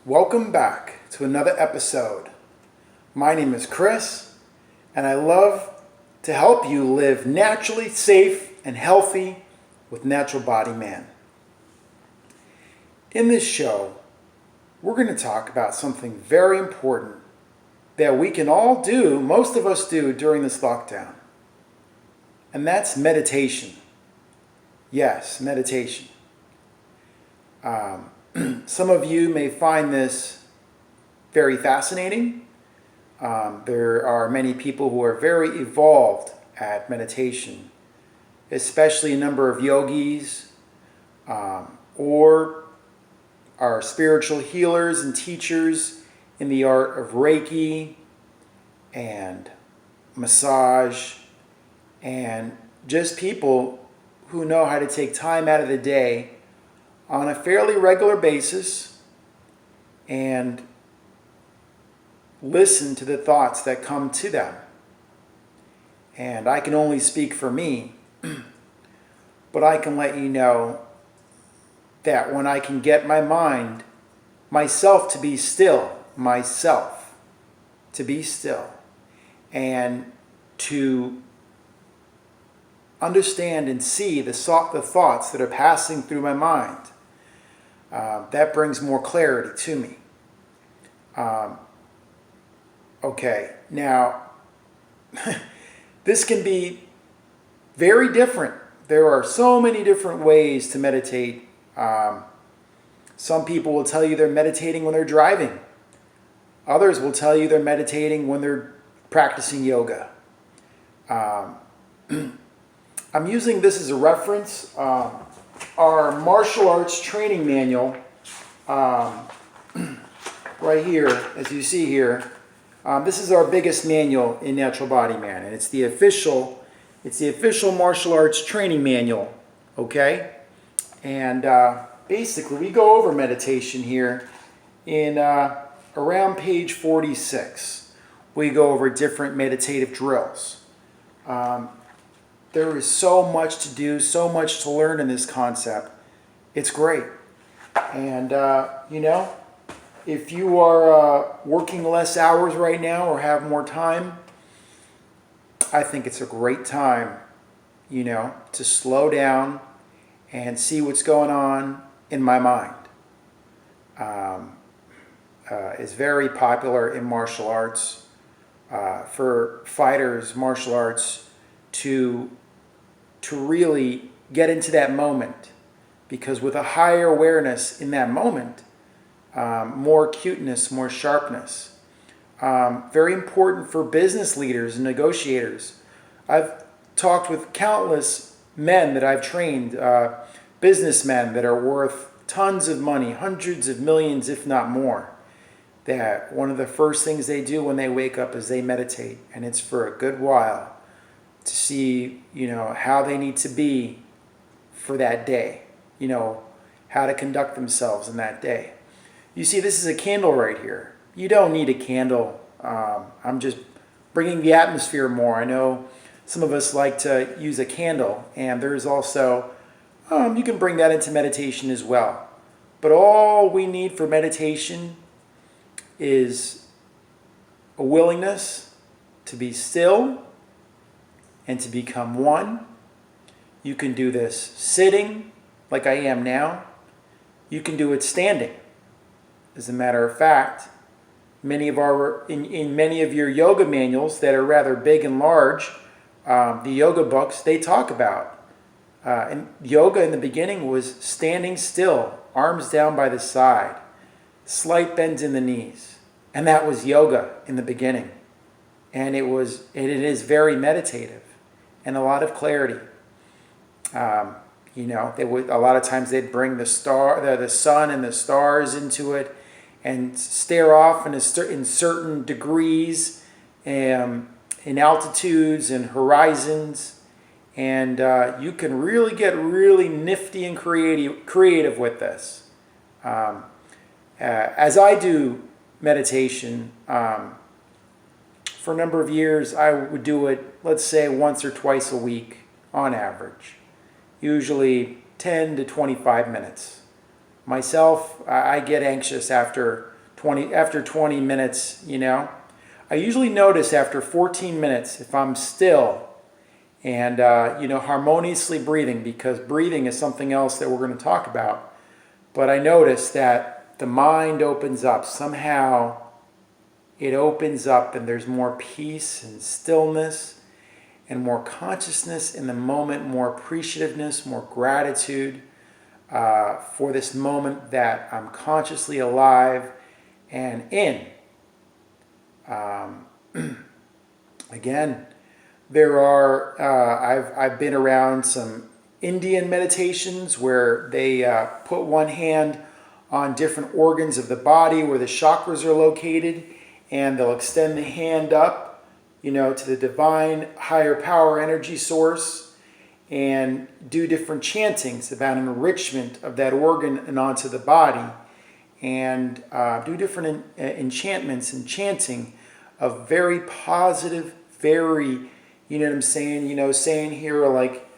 Welcome back to another episode. My name is Chris, and I love to help you live naturally safe and healthy with Natural Body Man. In this show, we're going to talk about something very important that we can all do, most of us do during this lockdown, and that's meditation. Yes, meditation. Some of you may find this very fascinating. There are many people who are very evolved at meditation, especially a number of yogis or are spiritual healers and teachers in the art of Reiki and massage, and just people who know how to take time out of the day on a fairly regular basis and listen to the thoughts that come to them. And I can only speak for me, but I can let you know that when I can get my mind, myself to be still, and to understand and see the thoughts that are passing through my mind, that brings more clarity to me. Okay, now, this can be very different. There are so many different ways to meditate. Some people will tell you they're meditating when they're driving. Others will tell you they're meditating when they're practicing yoga. I'm using this as a reference. Our martial arts training manual, right here, as you see here, this is our biggest manual in Natural Body Man, and it's the official martial arts training manual. Okay, and basically we go over meditation here in around page 46. We go over different meditative drills. There is so much to do, so much to learn in this concept. It's great. And, if you are working less hours right now or have more time, I think it's a great time, to slow down and see what's going on in my mind. It's very popular in martial arts for fighters, martial arts, to really get into that moment, because with a higher awareness in that moment, more acuteness, more sharpness. Very important for business leaders and negotiators. I've talked with countless men that I've trained, businessmen that are worth tons of money, hundreds of millions, if not more, that one of the first things they do when they wake up is they meditate, and it's for a good while, to see, how they need to be for that day, how to conduct themselves in that day. You see, this is a candle right here. You don't need a candle. I'm just bringing the atmosphere more. I know some of us like to use a candle, and there's also, you can bring that into meditation as well. But all we need for meditation is a willingness to be still and to become one. You can do this sitting, like I am now. You can do it standing. As a matter of fact, in many of your yoga manuals that are rather big and large, the yoga books, they talk about, and yoga in the beginning was standing still, arms down by the side, slight bends in the knees. And that was yoga in the beginning. And it is very meditative and a lot of clarity. They would, a lot of times they'd bring the sun and the stars into it and stare off in certain degrees, in altitudes and horizons, and you can really get really nifty and creative with this. As I do meditation, for a number of years, I would do it, let's say, once or twice a week on average, usually 10 to 25 minutes. Myself, I get anxious after after 20 minutes, I usually notice after 14 minutes if I'm still and, harmoniously breathing, because breathing is something else that we're going to talk about. But I notice that the mind opens up. Somehow it opens up and there's more peace and stillness and more consciousness in the moment, more appreciativeness, more gratitude for this moment that I'm consciously alive and in. Again, there are, I've been around some Indian meditations where they put one hand on different organs of the body where the chakras are located, and they'll extend the hand up, to the divine higher power energy source and do different chantings about an enrichment of that organ and onto the body, and do different enchantments and chanting of very positive, very, what I'm saying, saying here like,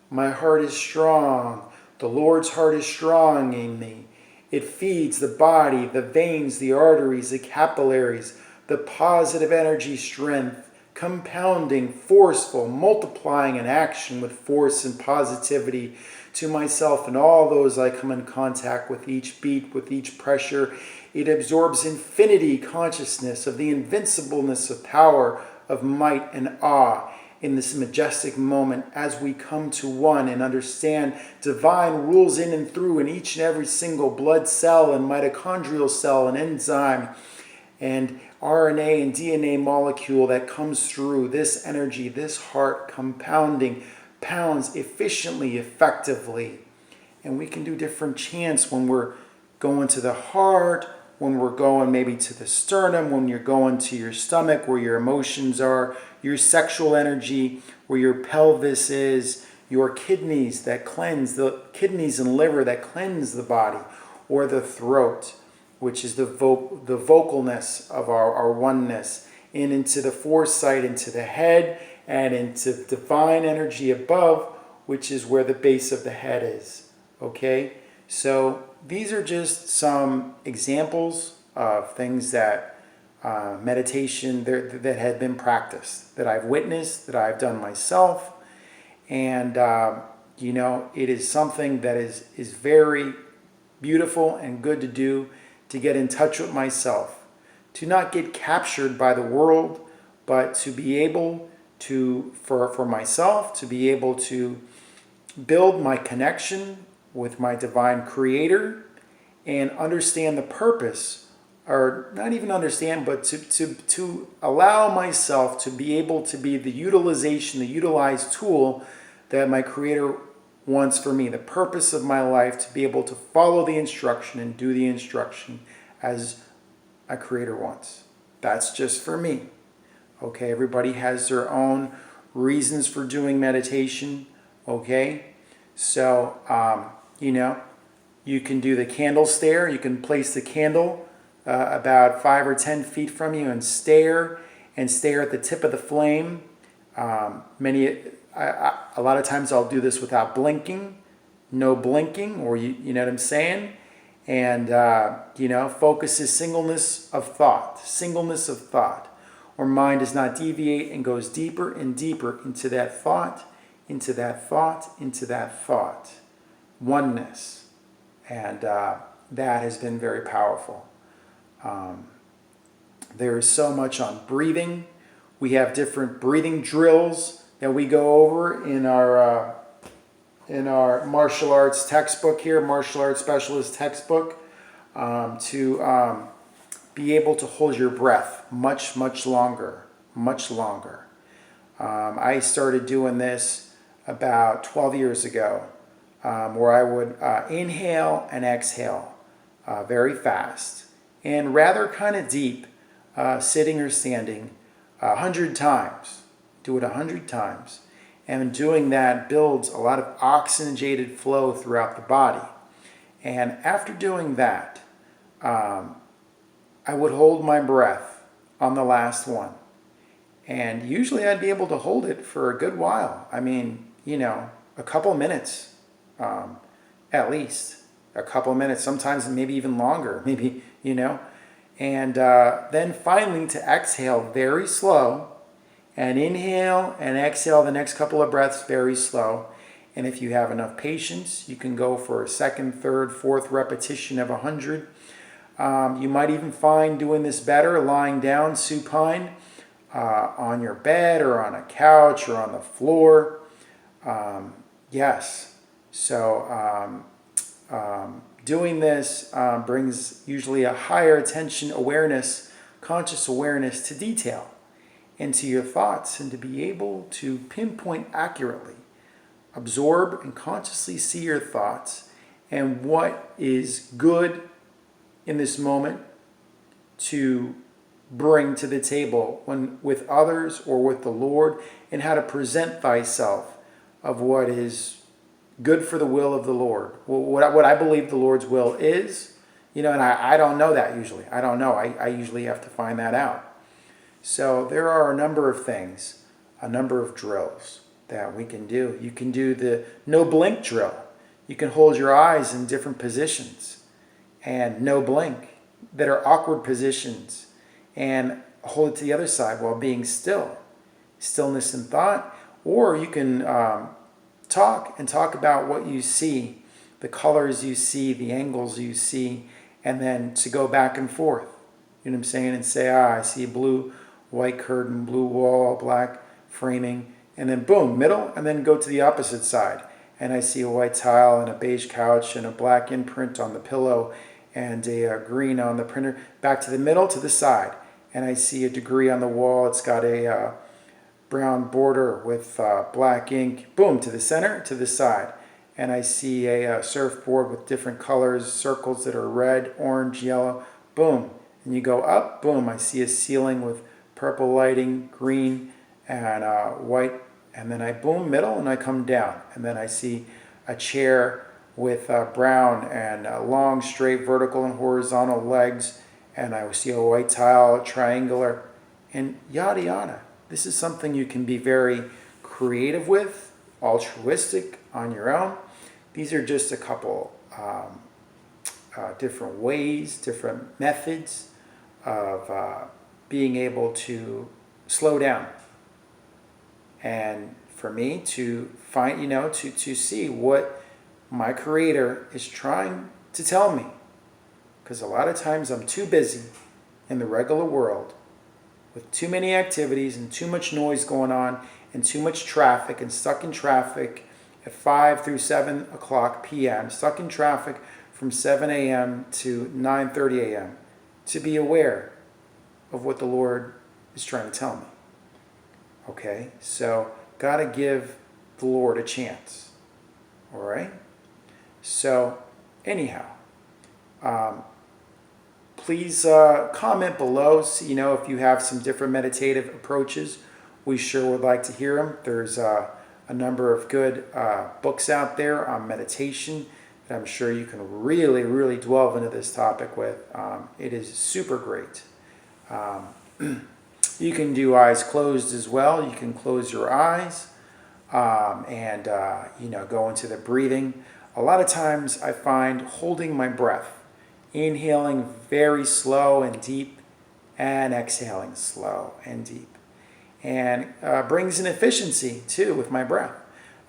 my heart is strong, the Lord's heart is strong in me. It feeds the body, the veins, the arteries, the capillaries, the positive energy strength, compounding, forceful, multiplying in action with force and positivity to myself and all those I come in contact with each beat, with each pressure. It absorbs infinity consciousness of the invincibleness of power, of might and awe in this majestic moment as we come to one and understand divine rules in and through in each and every single blood cell and mitochondrial cell and enzyme and RNA and DNA molecule that comes through this energy, this heart compounding, pounds efficiently, effectively. And we can do different chants when we're going to the heart, when we're going maybe to the sternum, when you're going to your stomach, where your emotions are, your sexual energy, where your pelvis is, your kidneys that cleanse, the kidneys and liver that cleanse the body, or the throat, which is the vocalness of our oneness, and into the foresight, into the head, and into divine energy above, which is where the base of the head is. Okay? So these are just some examples of things that meditation that had been practiced, that I've witnessed, that I've done myself. And, it is something that is very beautiful and good to do, to get in touch with myself, to not get captured by the world, but to be able to, for myself, to be able to build my connection with my divine creator and understand the purpose, or not even understand, but to allow myself to be able to be the utilized tool that my creator wants for me, the purpose of my life, to be able to follow the instruction and do the instruction as a creator wants. That's just for me. Okay, everybody has their own reasons for doing meditation. Okay, so, you can do the candle stare. You can place the candle about 5 or 10 feet from you and stare at the tip of the flame. A lot of times I'll do this without blinking, no blinking, or you know what I'm saying? And, focus is singleness of thought, or mind does not deviate and goes deeper and deeper into that thought, into that thought, into that thought. Oneness. And that has been very powerful. There is so much on breathing. We have different breathing drills that we go over in our martial arts textbook here, martial arts specialist textbook, to be able to hold your breath much, much longer. I started doing this about 12 years ago, where I would inhale and exhale very fast and rather kind of deep, sitting or standing, 100 times. Do it 100 times. And doing that builds a lot of oxygenated flow throughout the body. And after doing that, I would hold my breath on the last one. And usually I'd be able to hold it for a good while. I mean, a couple minutes, at least. A couple minutes, sometimes maybe even longer, maybe, And then finally to exhale very slow, and inhale and exhale the next couple of breaths very slow. And if you have enough patience, you can go for a second, third, fourth repetition of 100. You might even find doing this better lying down supine on your bed or on a couch or on the floor. Yes. So doing this brings usually a higher attention awareness, conscious awareness to detail into your thoughts, and to be able to pinpoint accurately, absorb and consciously see your thoughts and what is good in this moment to bring to the table when with others or with the Lord, and how to present thyself of what is good for the will of the Lord. What I believe the Lord's will is, and I don't know that usually. I don't know. I usually have to find that out. So there are a number of things, a number of drills that we can do. You can do the no blink drill. You can hold your eyes in different positions and no blink that are awkward positions, and hold it to the other side while being still. Stillness and thought. Or you can talk about what you see, the colors you see, the angles you see, and then to go back and forth. You know what I'm saying? And say, I see a blue, white curtain, blue wall, black framing, and then boom, middle, and then go to the opposite side. And I see a white tile and a beige couch and a black imprint on the pillow and a green on the printer. Back to the middle, to the side. And I see a degree on the wall. It's got a brown border with black ink. Boom, to the center, to the side. And I see a surfboard with different colors, circles that are red, orange, yellow. Boom. And you go up, boom, I see a ceiling with purple lighting, green, and white. And then I boom, middle, and I come down. And then I see a chair with brown and long, straight, vertical, and horizontal legs. And I see a white tile, triangular, and yada, yada. This is something you can be very creative with, altruistic on your own. These are just a couple different ways, different methods of being able to slow down. And for me to find, to see what my Creator is trying to tell me. Because a lot of times I'm too busy in the regular world with too many activities and too much noise going on and too much traffic, and stuck in traffic at 5 through 7 o'clock p.m., stuck in traffic from 7 a.m. to 9:30 a.m. to be aware of what the Lord is trying to tell me. Okay? So, got to give the Lord a chance. All right? So, anyhow, please comment below, so, if you have some different meditative approaches. We sure would like to hear them. There's a number of good books out there on meditation that I'm sure you can really, really delve into this topic with. It is super great. You can do eyes closed as well. You can close your eyes and go into the breathing. A lot of times I find holding my breath, inhaling very slow and deep, and exhaling slow and deep. And brings an efficiency, too, with my breath.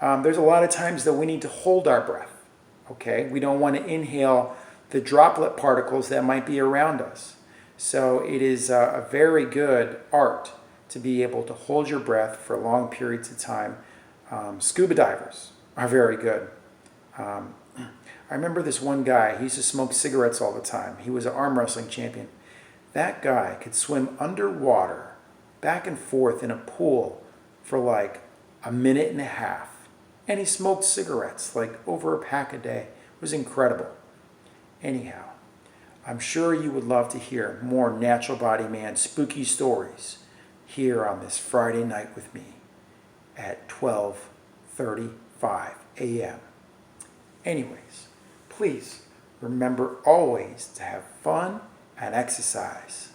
There's a lot of times that we need to hold our breath, okay? We don't want to inhale the droplet particles that might be around us. So it is a very good art to be able to hold your breath for long periods of time. Scuba divers are very good. I remember this one guy, he used to smoke cigarettes all the time. He was an arm wrestling champion. That guy could swim underwater, back and forth in a pool for like a minute and a half. And he smoked cigarettes, like over a pack a day. It was incredible. Anyhow, I'm sure you would love to hear more Natural Body Man spooky stories here on this Friday night with me at 12:35 a.m. Anyways, please remember always to have fun and exercise.